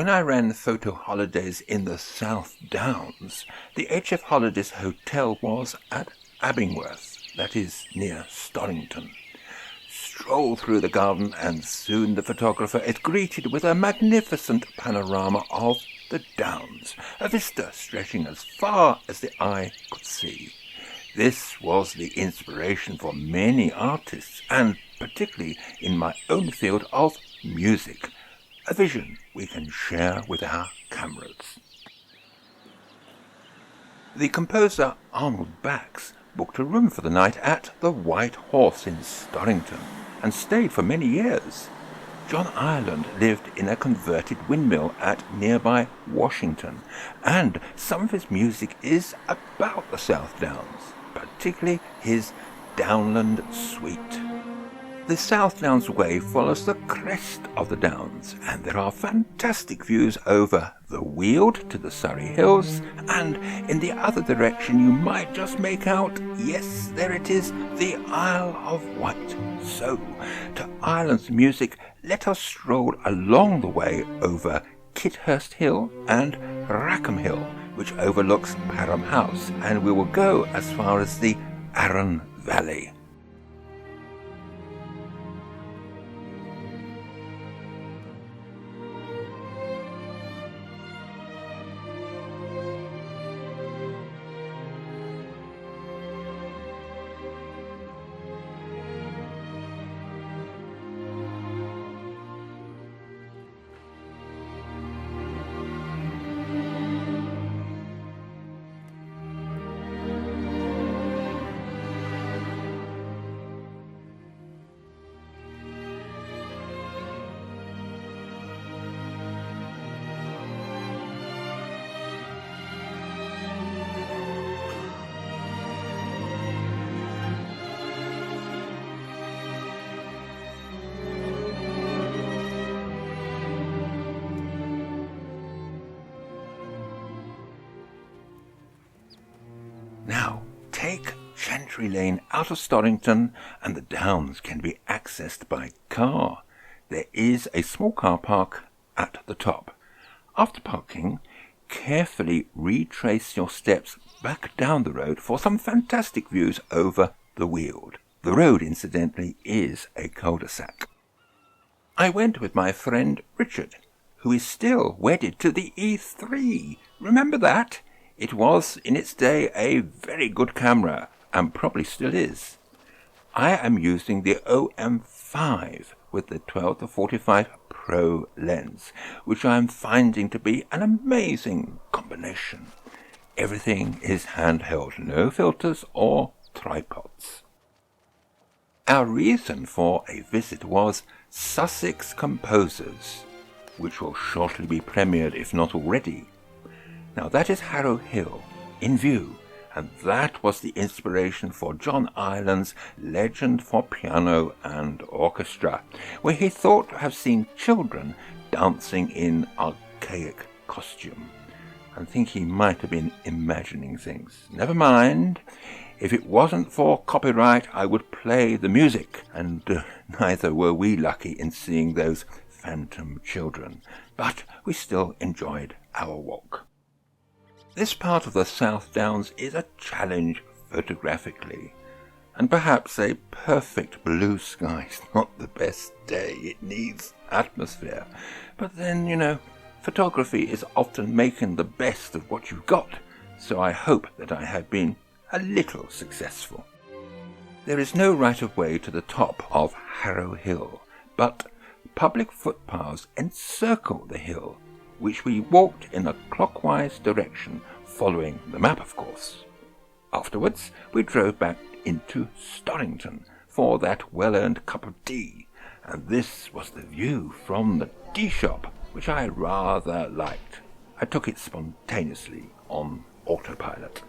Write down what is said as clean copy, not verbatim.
When I ran photo holidays in the South Downs, the HF Holidays Hotel was at Abingworth, that is near Storrington. Stroll through the garden and soon the photographer is greeted with a magnificent panorama of the Downs, a vista stretching as far as the eye could see. This was the inspiration for many artists, and particularly in my own field of music, a vision we can share with our cameras. The composer Arnold Bax booked a room for the night at the White Horse in Storrington and stayed for many years. John Ireland lived in a converted windmill at nearby Washington, and some of his music is about the South Downs, particularly his Downland Suite. The South Downs Way follows the crest of the Downs, and there are fantastic views over the Weald to the Surrey Hills, and in the other direction you might just make out, yes, there it is, the Isle of Wight. So, to Ireland's music, let us stroll along the way over Kidhurst Hill and Rackham Hill, which overlooks Parham House, and we will go as far as the Arun Valley. Now, take Chantry Lane out of Storrington and the Downs can be accessed by car. There is a small car park at the top. After parking, carefully retrace your steps back down the road for some fantastic views over the Weald. The road, incidentally, is a cul-de-sac. I went with my friend Richard, who is still wedded to the E3. Remember that? It was, in its day, a very good camera, and probably still is. I am using the OM5 with the 12-45 Pro lens, which I am finding to be an amazing combination. Everything is handheld, no filters or tripods. Our reason for a visit was Sussex Composers, which will shortly be premiered, if not already. Now that is Harrow Hill, in view, and that was the inspiration for John Ireland's Legend for Piano and Orchestra, where he thought to have seen children dancing in archaic costume. I think he might have been imagining things. Never mind. If it wasn't for copyright, I would play the music, and neither were we lucky in seeing those phantom children, but we still enjoyed our walk. This part of the South Downs is a challenge photographically, and perhaps a perfect blue sky is not the best day. It needs atmosphere. But then, photography is often making the best of what you've got, so I hope that I have been a little successful. There is no right-of-way to the top of Harrow Hill, but public footpaths encircle the hill, which we walked in a clockwise direction, following the map, of course. Afterwards, we drove back into Storrington for that well-earned cup of tea, and this was the view from the tea shop, which I rather liked. I took it spontaneously on autopilot.